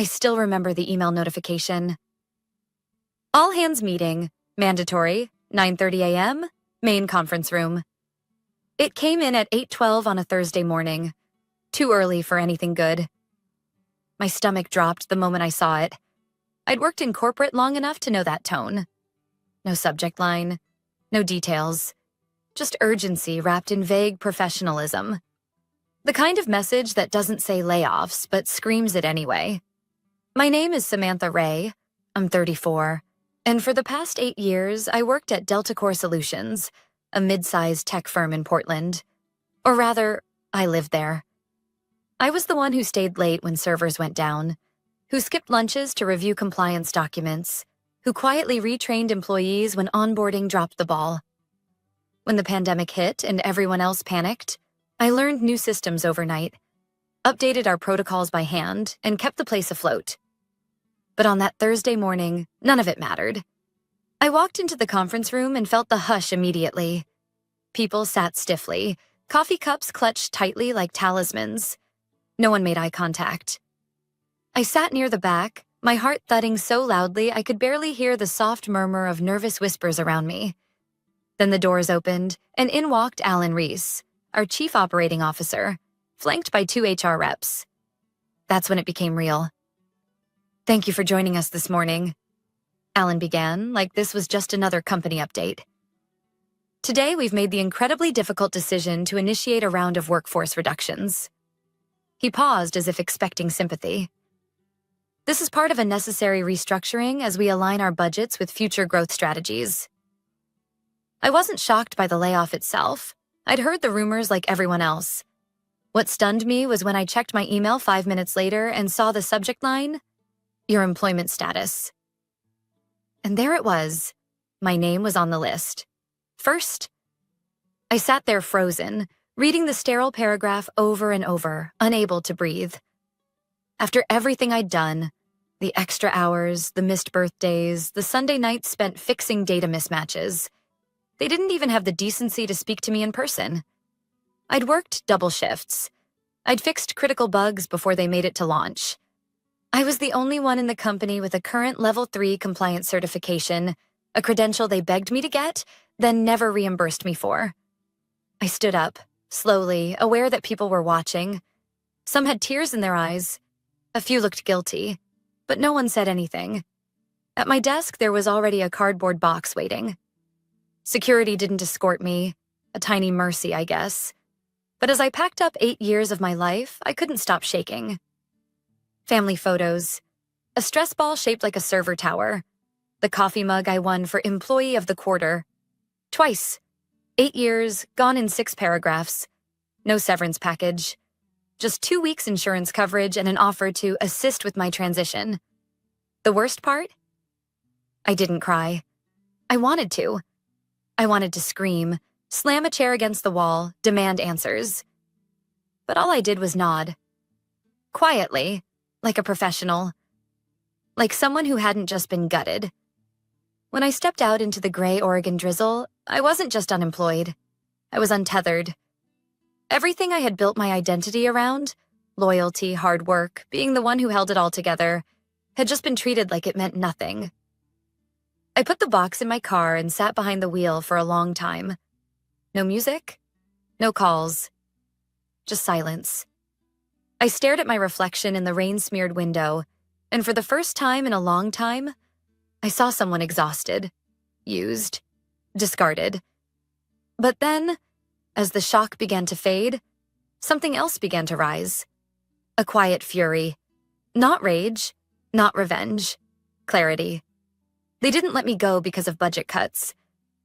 I still remember the email notification. All hands meeting, mandatory, 9:30 a.m., main conference room. It came in at 8:12 on a Thursday morning. Too early for anything good. My stomach dropped the moment I saw it. I'd worked in corporate long enough to know that tone. No subject line, no details, just urgency wrapped in vague professionalism. The kind of message that doesn't say layoffs, but screams it anyway. My name is Samantha Ray. I'm 34. And for the past 8 years, I worked at Delta Core Solutions, a mid-sized tech firm in Portland. Or rather, I lived there. I was the one who stayed late when servers went down, who skipped lunches to review compliance documents, who quietly retrained employees when onboarding dropped the ball. When the pandemic hit and everyone else panicked, I learned new systems overnight, updated our protocols by hand, and kept the place afloat. But on that Thursday morning, none of it mattered. I walked into the conference room and felt the hush immediately. People sat stiffly, coffee cups clutched tightly like talismans. No one made eye contact. I sat near the back, my heart thudding so loudly I could barely hear the soft murmur of nervous whispers around me. Then the doors opened, and in walked Alan Reese, our chief operating officer, flanked by 2 HR reps. That's when it became real. "Thank you for joining us this morning," Alan began, like this was just another company update. "Today, we've made the incredibly difficult decision to initiate a round of workforce reductions." He paused as if expecting sympathy. "This is part of a necessary restructuring as we align our budgets with future growth strategies." I wasn't shocked by the layoff itself. I'd heard the rumors like everyone else. What stunned me was when I checked my email 5 minutes later and saw the subject line, "Your employment status." And there it was. My name was on the list. First. I sat there frozen, reading the sterile paragraph over and over, unable to breathe. After everything I'd done, the extra hours, the missed birthdays, the Sunday nights spent fixing data mismatches, they didn't even have the decency to speak to me in person. I'd worked double shifts. I'd fixed critical bugs before they made it to launch. I was the only one in the company with a current Level 3 compliance certification, a credential they begged me to get, then never reimbursed me for. I stood up, slowly, aware that people were watching. Some had tears in their eyes. A few looked guilty, but no one said anything. At my desk, there was already a cardboard box waiting. Security didn't escort me, a tiny mercy, I guess. But as I packed up 8 years of my life, I couldn't stop shaking. Family photos, a stress ball shaped like a server tower, the coffee mug I won for Employee of the Quarter. Twice. 8 years, gone in 6 paragraphs. No severance package. Just 2 weeks insurance coverage and an offer to assist with my transition. The worst part? I didn't cry. I wanted to. I wanted to scream, slam a chair against the wall, demand answers. But all I did was nod. Quietly, like a professional. Like someone who hadn't just been gutted. When I stepped out into the gray Oregon drizzle, I wasn't just unemployed. I was untethered. Everything I had built my identity around, loyalty, hard work, being the one who held it all together, had just been treated like it meant nothing. I put the box in my car and sat behind the wheel for a long time. No music, no calls, just silence. I stared at my reflection in the rain-smeared window, and for the first time in a long time, I saw someone exhausted, used, discarded. But then, as the shock began to fade, something else began to rise. A quiet fury. Not rage, not revenge. Clarity. They didn't let me go because of budget cuts.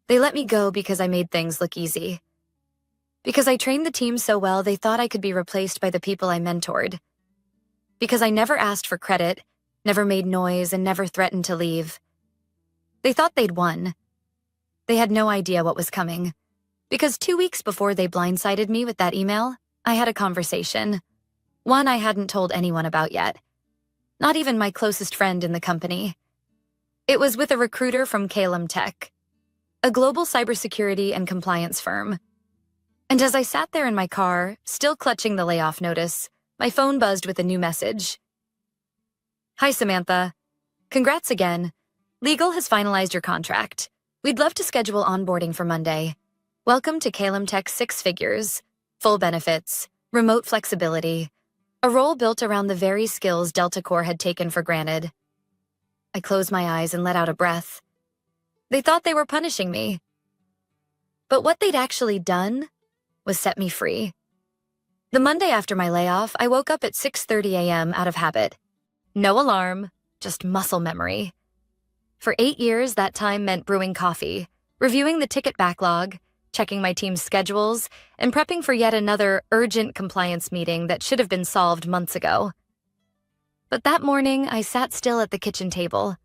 They let me go because I made things look easy. Because I trained the team so well they thought I could be replaced by the people I mentored. Because I never asked for credit, never made noise, and never threatened to leave. They thought they'd won. They had no idea what was coming. Because 2 weeks before they blindsided me with that email, I had a conversation. One I hadn't told anyone about yet. Not even my closest friend in the company. It was with a recruiter from Calum Tech, a global cybersecurity and compliance firm. And as I sat there in my car, still clutching the layoff notice, my phone buzzed with a new message. Hi, Samantha. Congrats again. Legal has finalized your contract. We'd love to schedule onboarding for Monday. Welcome to Calum Tech Six Figures. Full benefits, remote flexibility, a role built around the very skills Delta Core had taken for granted. I closed my eyes and let out a breath. They thought they were punishing me. But what they'd actually done was set me free. The Monday after my layoff, I woke up at 6:30 a.m. out of habit. No alarm, just muscle memory. For 8 years, that time meant brewing coffee, reviewing the ticket backlog, checking my team's schedules, and prepping for yet another urgent compliance meeting that should have been solved months ago. But that morning, I sat still at the kitchen table.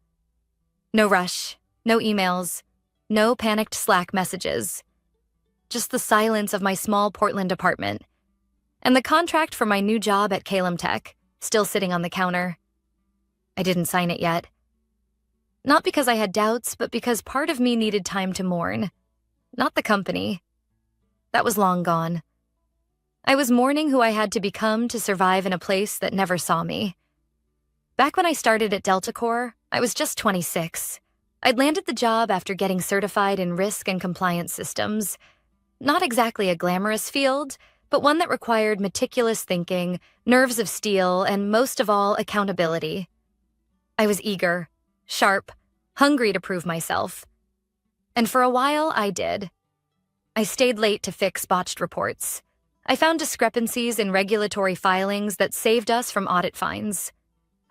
No rush, no emails, no panicked Slack messages. Just the silence of my small Portland apartment, and the contract for my new job at Calum Tech, still sitting on the counter. I didn't sign it yet. Not because I had doubts, but because part of me needed time to mourn. Not the company. That was long gone. I was mourning who I had to become to survive in a place that never saw me. Back when I started at Delta Core, I was just 26. I'd landed the job after getting certified in risk and compliance systems. Not exactly a glamorous field, but one that required meticulous thinking, nerves of steel, and most of all, accountability. I was eager, sharp, hungry to prove myself. And for a while, I did. I stayed late to fix botched reports. I found discrepancies in regulatory filings that saved us from audit fines.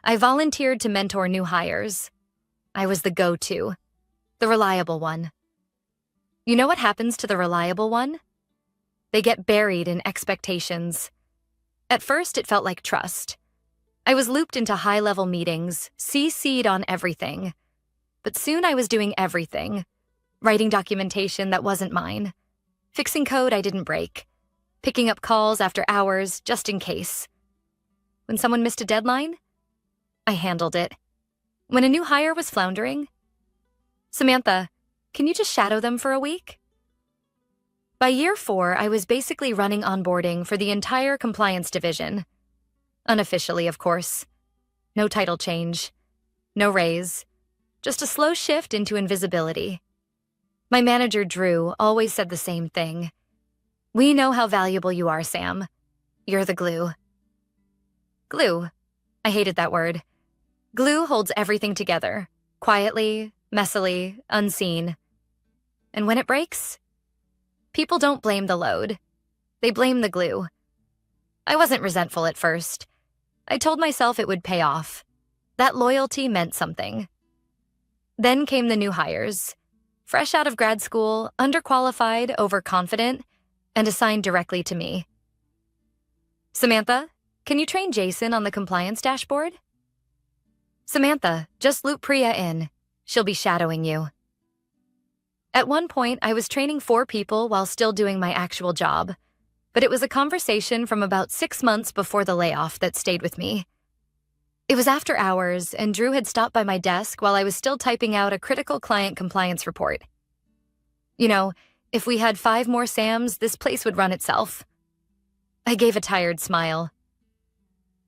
I volunteered to mentor new hires. I was the go-to, the reliable one. You know what happens to the reliable one? They get buried in expectations. At first, it felt like trust. I was looped into high-level meetings, CC'd on everything. But soon I was doing everything. Writing documentation that wasn't mine. Fixing code I didn't break. Picking up calls after hours, just in case. When someone missed a deadline, I handled it. When a new hire was floundering, Samantha, can you just shadow them for a week? By year 4, I was basically running onboarding for the entire compliance division. Unofficially, of course. No title change. No raise. Just a slow shift into invisibility. My manager, Drew, always said the same thing. We know how valuable you are, Sam. You're the glue. Glue. I hated that word. Glue holds everything together. Quietly, messily, unseen. And when it breaks, people don't blame the load. They blame the glue. I wasn't resentful at first. I told myself it would pay off. That loyalty meant something. Then came the new hires. Fresh out of grad school, underqualified, overconfident, and assigned directly to me. Samantha, can you train Jason on the compliance dashboard? Samantha, just loop Priya in. She'll be shadowing you. At one point, I was training 4 people while still doing my actual job, but it was a conversation from about 6 months before the layoff that stayed with me. It was after hours, and Drew had stopped by my desk while I was still typing out a critical client compliance report. You know, if we had 5 more Sams, this place would run itself. I gave a tired smile.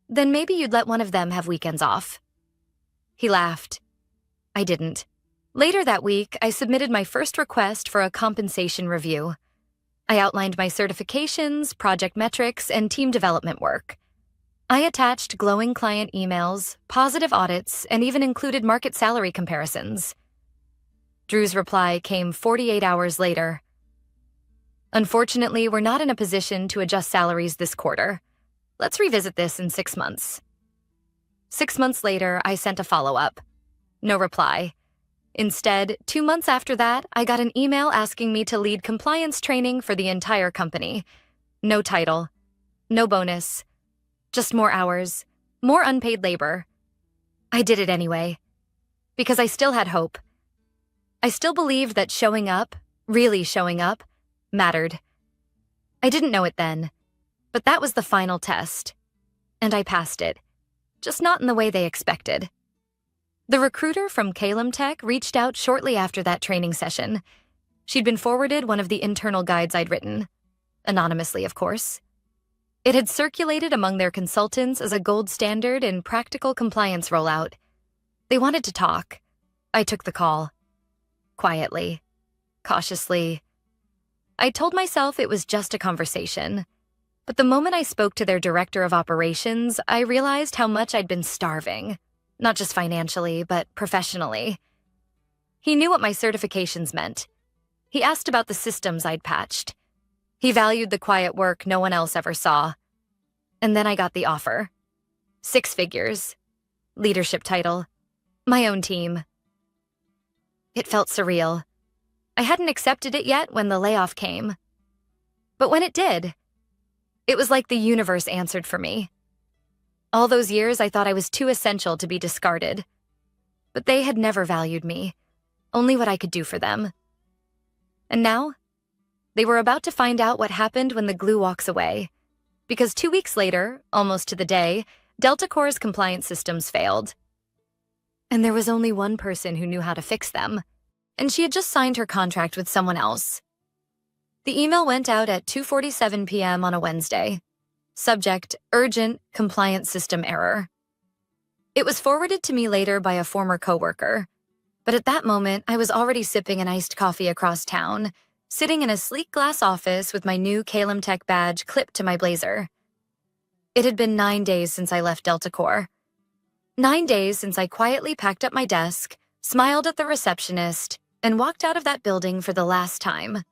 Then maybe you'd let one of them have weekends off. He laughed. I didn't. Later that week, I submitted my first request for a compensation review. I outlined my certifications, project metrics, and team development work. I attached glowing client emails, positive audits, and even included market salary comparisons. Drew's reply came 48 hours later. Unfortunately, we're not in a position to adjust salaries this quarter. Let's revisit this in 6 months. 6 months later, I sent a follow-up. No reply. Instead, 2 months after that, I got an email asking me to lead compliance training for the entire company. No title. No bonus. Just more hours. More unpaid labor. I did it anyway. Because I still had hope. I still believed that showing up, really showing up, mattered. I didn't know it then, but that was the final test. And I passed it. Just not in the way they expected. The recruiter from Calum Tech reached out shortly after that training session. She'd been forwarded one of the internal guides I'd written. Anonymously, of course. It had circulated among their consultants as a gold standard in practical compliance rollout. They wanted to talk. I took the call. Quietly, cautiously. I told myself it was just a conversation. But the moment I spoke to their director of operations, I realized how much I'd been starving. Not just financially, but professionally. He knew what my certifications meant. He asked about the systems I'd patched. He valued the quiet work no one else ever saw. And then I got the offer. 6 figures. Leadership title. My own team. It felt surreal. I hadn't accepted it yet when the layoff came. But when it did, it was like the universe answered for me. All those years I thought I was too essential to be discarded. But they had never valued me, only what I could do for them. And now, they were about to find out what happened when the glue walks away. Because 2 weeks later, almost to the day, Delta Core's compliance systems failed. And there was only one person who knew how to fix them. And she had just signed her contract with someone else. The email went out at 2:47 p.m. on a Wednesday. Subject, urgent compliance system error. It was forwarded to me later by a former coworker. But at that moment, I was already sipping an iced coffee across town, sitting in a sleek glass office with my new Calum Tech badge clipped to my blazer. It had been 9 days since I left Delta Core. 9 days since I quietly packed up my desk, smiled at the receptionist, and walked out of that building for the last time.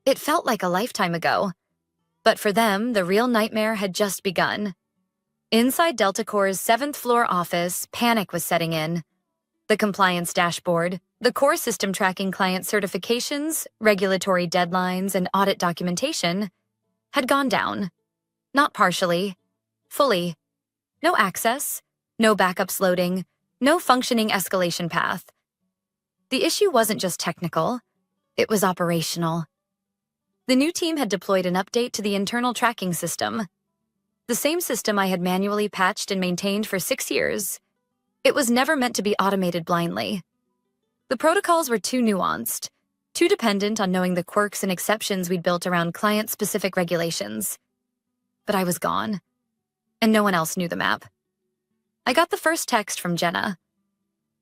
It felt like a lifetime ago. But for them, the real nightmare had just begun. Inside Delta Core's 7th floor office, panic was setting in. The compliance dashboard, the core system tracking client certifications, regulatory deadlines, and audit documentation had gone down. Not partially, fully. No access, no backups loading, no functioning escalation path. The issue wasn't just technical, it was operational. The new team had deployed an update to the internal tracking system. The same system I had manually patched and maintained for 6 years. It was never meant to be automated blindly. The protocols were too nuanced, too dependent on knowing the quirks and exceptions we'd built around client-specific regulations. But I was gone, and no one else knew the map. I got the first text from Jenna,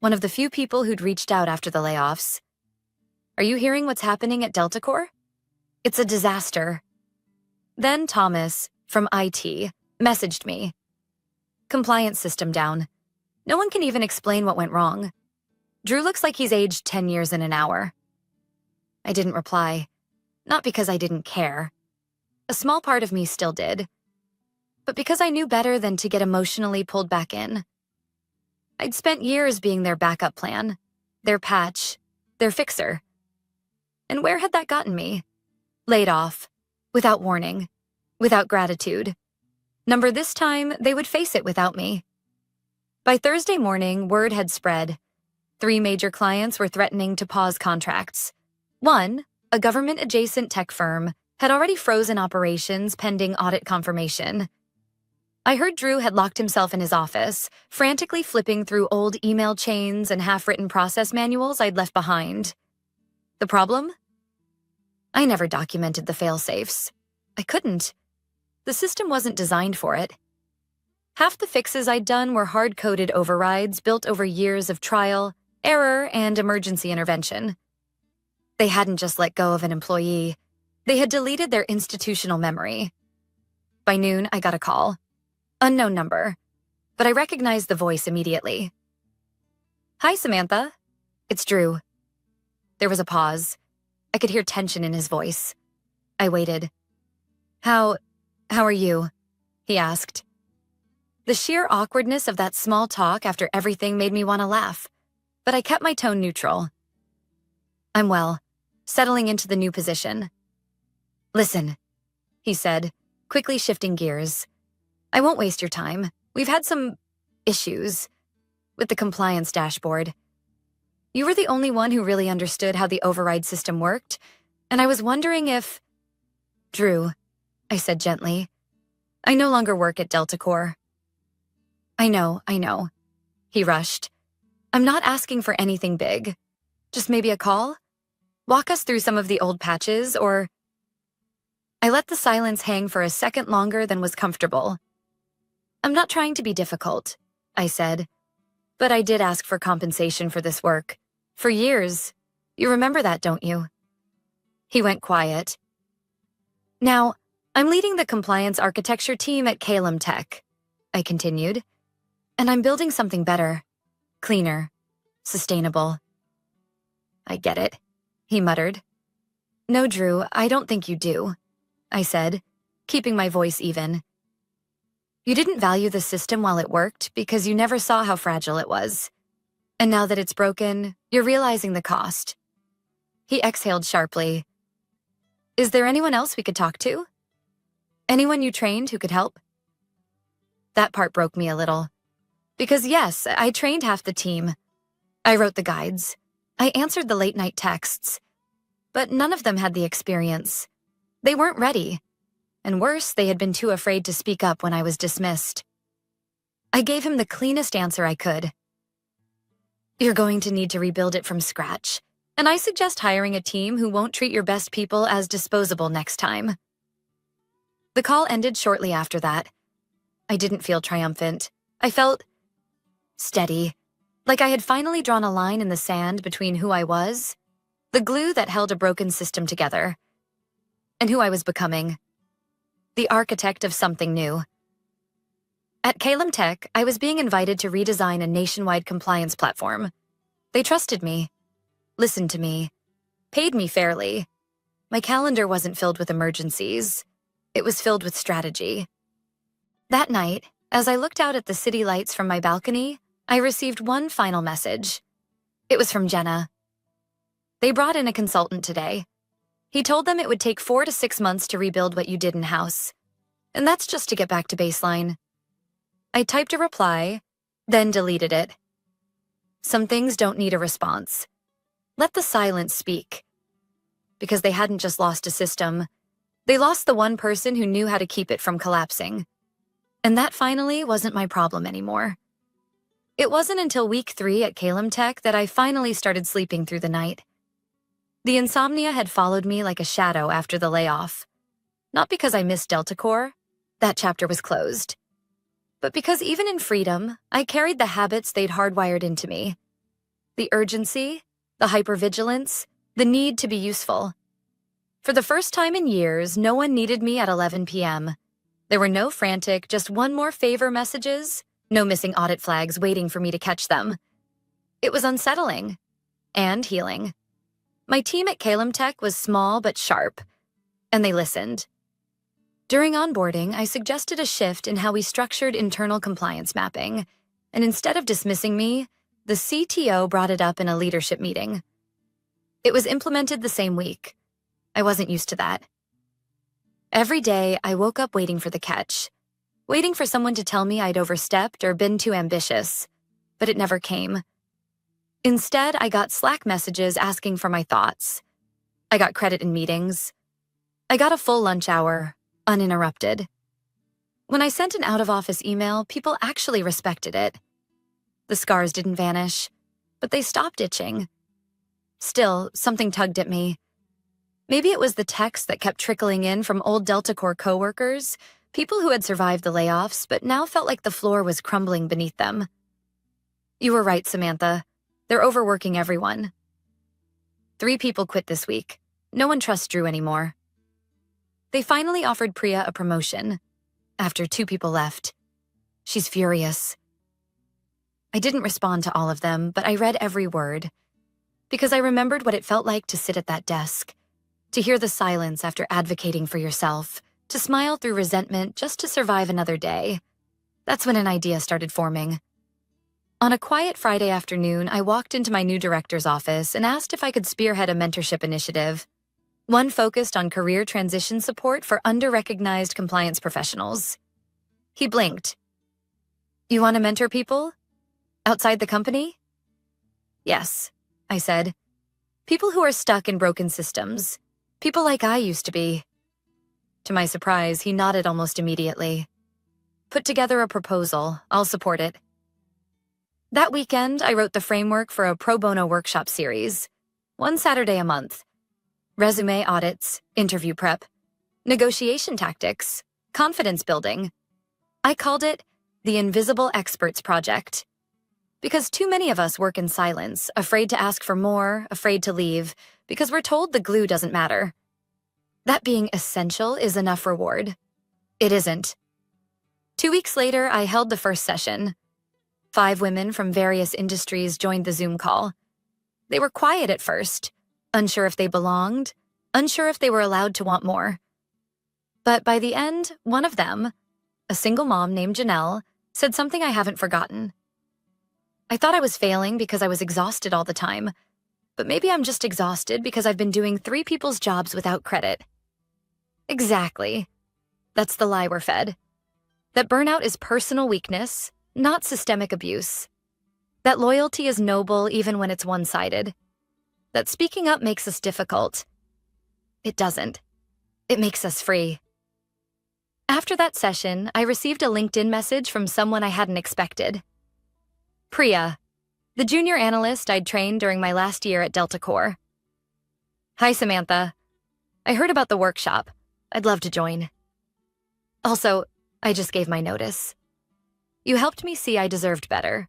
one of the few people who'd reached out after the layoffs. "Are you hearing what's happening at Delta Core? It's a disaster." Then Thomas, from IT, messaged me. "Compliance system down. No one can even explain what went wrong. Drew looks like he's aged 10 years in an hour." I didn't reply, not because I didn't care. A small part of me still did. But because I knew better than to get emotionally pulled back in. I'd spent years being their backup plan, their patch, their fixer. And where had that gotten me? Laid off, without warning, without gratitude. Number this time, they would face it without me. By Thursday morning, word had spread. 3 major clients were threatening to pause contracts. One, a government-adjacent tech firm, had already frozen operations pending audit confirmation. I heard Drew had locked himself in his office, frantically flipping through old email chains and half-written process manuals I'd left behind. The problem? I never documented the fail-safes. I couldn't. The system wasn't designed for it. Half the fixes I'd done were hard-coded overrides built over years of trial, error, and emergency intervention. They hadn't just let go of an employee. They had deleted their institutional memory. By noon, I got a call. Unknown number, but I recognized the voice immediately. "Hi, Samantha. It's Drew." There was a pause. I could hear tension in his voice. I waited. How are you?" he asked. The sheer awkwardness of that small talk after everything made me want to laugh, but I kept my tone neutral. "I'm well, settling into the new position." "Listen," he said, quickly shifting gears. "I won't waste your time. We've had some issues with the compliance dashboard. You were the only one who really understood how the override system worked, and I was wondering if—" "Drew," I said gently, "I no longer work at Delta Core." I know, he rushed. "I'm not asking for anything big. Just maybe a call? Walk us through some of the old patches, or—" I let the silence hang for a second longer than was comfortable. "I'm not trying to be difficult," I said, "but I did ask for compensation for this work. For years. You remember that, don't you?" He went quiet. "Now, I'm leading the compliance architecture team at Calum Tech," I continued, "and I'm building something better, cleaner, sustainable." "I get it," he muttered. "No, Drew, I don't think you do," I said, keeping my voice even. "You didn't value the system while it worked because you never saw how fragile it was. And now that it's broken, you're realizing the cost." He exhaled sharply. "Is there anyone else we could talk to? Anyone you trained who could help?" That part broke me a little. Because yes, I trained half the team. I wrote the guides. I answered the late-night texts. But none of them had the experience. They weren't ready. And worse, they had been too afraid to speak up when I was dismissed. I gave him the cleanest answer I could. "You're going to need to rebuild it from scratch, and I suggest hiring a team who won't treat your best people as disposable next time." The call ended shortly after that. I didn't feel triumphant. I felt steady, like I had finally drawn a line in the sand between who I was, the glue that held a broken system together, and who I was becoming, the architect of something new. At Calum Tech, I was being invited to redesign a nationwide compliance platform. They trusted me, listened to me, paid me fairly. My calendar wasn't filled with emergencies. It was filled with strategy. That night, as I looked out at the city lights from my balcony, I received one final message. It was from Jenna. They brought in a consultant today. He told them it would take 4 to 6 months to rebuild what you did in-house. And that's just to get back to baseline. I typed a reply, then deleted it. Some things don't need a response. Let the silence speak. Because they hadn't just lost a system. They lost the one person who knew how to keep it from collapsing. And that finally wasn't my problem anymore. It wasn't until week 3 at Calum Tech that I finally started sleeping through the night. The insomnia had followed me like a shadow after the layoff. Not because I missed Delta Core, that chapter was closed. But because even in freedom, I carried the habits they'd hardwired into me. The urgency, the hypervigilance, the need to be useful. For the first time in years, no one needed me at 11 p.m. There were no frantic, just one more favor messages, no missing audit flags waiting for me to catch them. It was unsettling and healing. My team at Calum Tech was small but sharp, and they listened. During onboarding, I suggested a shift in how we structured internal compliance mapping, and instead of dismissing me, the CTO brought it up in a leadership meeting. It was implemented the same week. I wasn't used to that. Every day, I woke up waiting for the catch, waiting for someone to tell me I'd overstepped or been too ambitious, but it never came. Instead, I got Slack messages asking for my thoughts. I got credit in meetings. I got a full lunch hour, uninterrupted. When I sent an out-of-office email, people actually respected it. The scars didn't vanish, but they stopped itching. Still, something tugged at me. Maybe it was the texts that kept trickling in from old Delta Core coworkers, people who had survived the layoffs but now felt like the floor was crumbling beneath them. "You were right, Samantha. They're overworking everyone. 3 people quit this week. No one trusts Drew anymore." They finally offered Priya a promotion, after 2 people left. She's furious. I didn't respond to all of them, but I read every word. Because I remembered what it felt like to sit at that desk, to hear the silence after advocating for yourself, to smile through resentment just to survive another day. That's when an idea started forming. On a quiet Friday afternoon, I walked into my new director's office and asked if I could spearhead a mentorship initiative, one focused on career transition support for under-recognized compliance professionals. He blinked. "You want to mentor people? Outside the company?" "Yes," I said. "People who are stuck in broken systems. People like I used to be." To my surprise, he nodded almost immediately. "Put together a proposal. I'll support it." That weekend, I wrote the framework for a pro bono workshop series, 1 Saturday a month. Resume audits, interview prep. negotiation tactics, confidence building. I called it the Invisible Experts Project. Because too many of us work in silence, afraid to ask for more, afraid to leave, because we're told the glue doesn't matter. That being essential is enough reward. It isn't. 2 weeks later, I held the first session. 5 women from various industries joined the Zoom call. They were quiet at first, unsure if they belonged, unsure if they were allowed to want more. But by the end, one of them, a single mom named Janelle, said something I haven't forgotten. I thought I was failing because I was exhausted all the time, but maybe I'm just exhausted because I've been doing 3 people's jobs without credit. Exactly. That's the lie we're fed. That burnout is personal weakness, not systemic abuse. That loyalty is noble even when it's one-sided. That speaking up makes us difficult. It doesn't. It makes us free. After that session, I received a LinkedIn message from someone I hadn't expected. Priya, the junior analyst I'd trained during my last year at Delta Core. Hi, Samantha. I heard about the workshop. I'd love to join. Also, I just gave my notice. You helped me see I deserved better.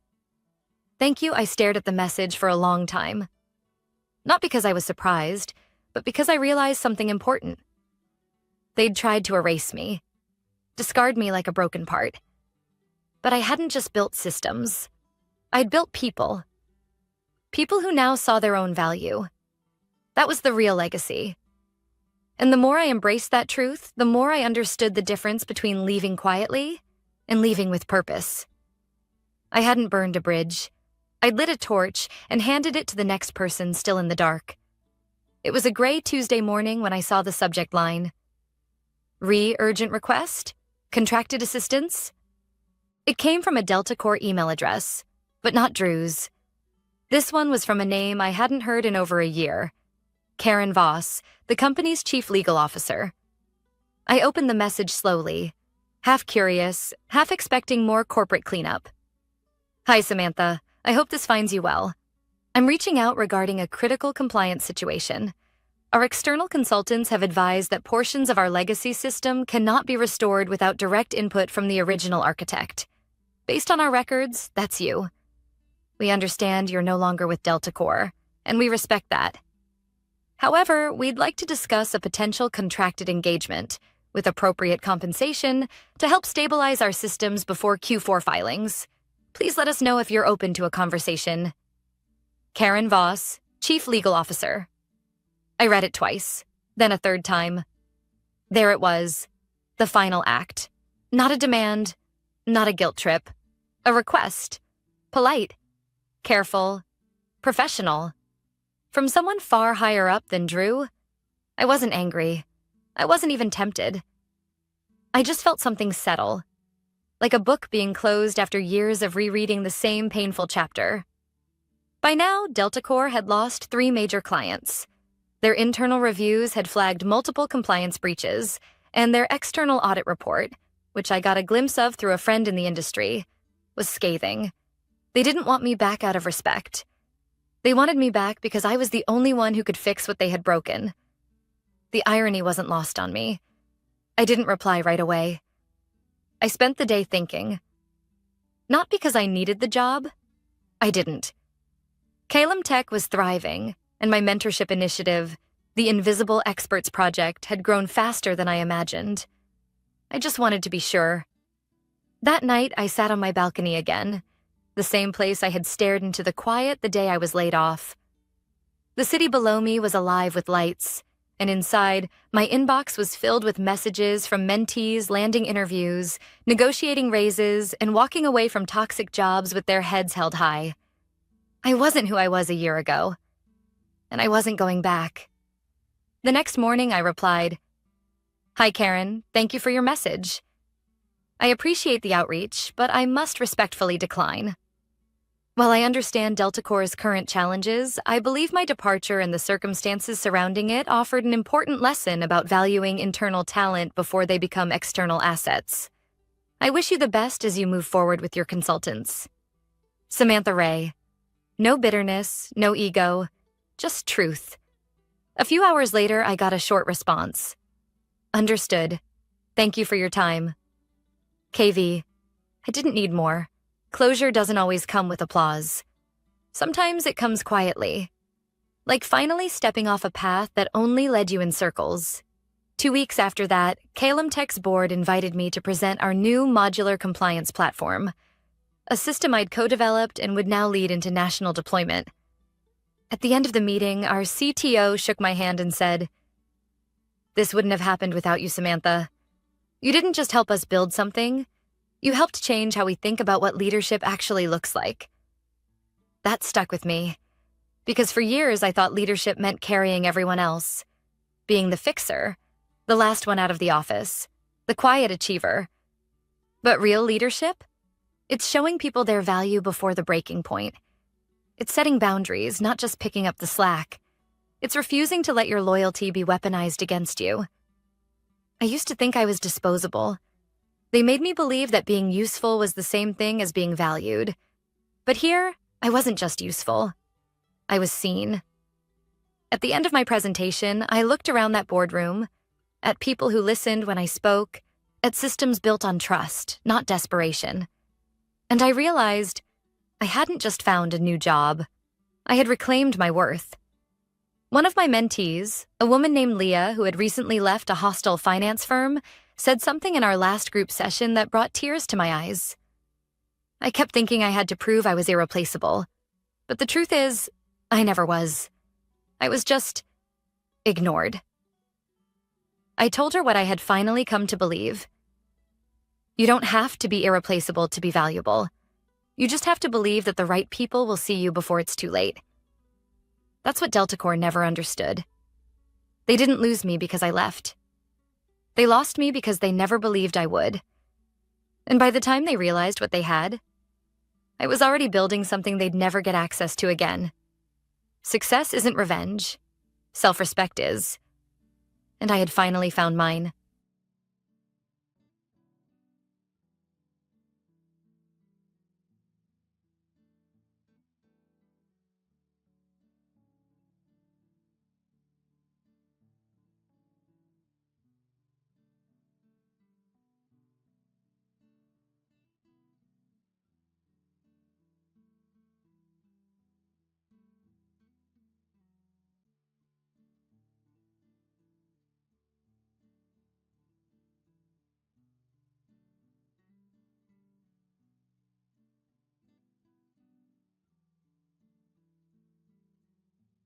Thank you. I stared at the message for a long time. Not because I was surprised, but because I realized something important. They'd tried to erase me, discard me like a broken part. But I hadn't just built systems. I'd built people. People who now saw their own value. That was the real legacy. And the more I embraced that truth, the more I understood the difference between leaving quietly and leaving with purpose. I hadn't burned a bridge. I'd lit a torch and handed it to the next person still in the dark. It was a gray Tuesday morning when I saw the subject line. Urgent request? Contracted assistance? It came from a Delta Core email address, but not Drew's. This one was from a name I hadn't heard in over a year. Karen Voss, the company's chief legal officer. I opened the message slowly, half curious, half expecting more corporate cleanup. Hi, Samantha. I hope this finds you well. I'm reaching out regarding a critical compliance situation. Our external consultants have advised that portions of our legacy system cannot be restored without direct input from the original architect. Based on our records, that's you. We understand you're no longer with Delta Core, and we respect that. However, we'd like to discuss a potential contracted engagement with appropriate compensation to help stabilize our systems before Q4 filings. Please let us know if you're open to a conversation. Karen Voss, Chief Legal Officer. I read it twice, then a third time. There it was, the final act. Not a demand, not a guilt trip. A request. Polite, careful, professional. From someone far higher up than Drew. I wasn't angry. I wasn't even tempted. I just felt something settle, like a book being closed after years of rereading the same painful chapter. By now, Delta Core had lost 3 major clients. Their internal reviews had flagged multiple compliance breaches, and their external audit report, which I got a glimpse of through a friend in the industry, was scathing. They didn't want me back out of respect. They wanted me back because I was the only one who could fix what they had broken. The irony wasn't lost on me. I didn't reply right away. I spent the day thinking. Not because I needed the job. I didn't. Calum Tech was thriving, and my mentorship initiative, the Invisible Experts Project, had grown faster than I imagined. I just wanted to be sure. That night, I sat on my balcony again, the same place I had stared into the quiet the day I was laid off. The city below me was alive with lights, and inside, my inbox was filled with messages from mentees landing interviews, negotiating raises, and walking away from toxic jobs with their heads held high. I wasn't who I was a year ago, and I wasn't going back. The next morning, I replied, Hi, Karen. Thank you for your message. I appreciate the outreach, but I must respectfully decline. While I understand Delta Core's current challenges, I believe my departure and the circumstances surrounding it offered an important lesson about valuing internal talent before they become external assets. I wish you the best as you move forward with your consultants. Samantha Ray. No bitterness, no ego, just truth. A few hours later, I got a short response. Understood. Thank you for your time. KV. I didn't need more. Closure doesn't always come with applause. Sometimes it comes quietly. Like finally stepping off a path that only led you in circles. 2 weeks after that, Calum Tech's board invited me to present our new modular compliance platform, a system I'd co-developed and would now lead into national deployment. At the end of the meeting, our CTO shook my hand and said, "This wouldn't have happened without you, Samantha. You didn't just help us build something, you helped change how we think about what leadership actually looks like." That stuck with me, because for years I thought leadership meant carrying everyone else, being the fixer, the last one out of the office, the quiet achiever. But real leadership? It's showing people their value before the breaking point. It's setting boundaries, not just picking up the slack. It's refusing to let your loyalty be weaponized against you. I used to think I was disposable. They made me believe that being useful was the same thing as being valued. But here, I wasn't just useful. I was seen. At the end of my presentation, I looked around that boardroom, at people who listened when I spoke, at systems built on trust, not desperation. And I realized I hadn't just found a new job. I had reclaimed my worth. One of my mentees, a woman named Leah who had recently left a hostile finance firm, said something in our last group session that brought tears to my eyes. I kept thinking I had to prove I was irreplaceable. But the truth is, I never was. I was just ignored. I told her what I had finally come to believe. You don't have to be irreplaceable to be valuable. You just have to believe that the right people will see you before it's too late. That's what Delta Corps never understood. They didn't lose me because I left. They lost me because they never believed I would. And by the time they realized what they had, I was already building something they'd never get access to again. Success isn't revenge. Self-respect is. And I had finally found mine.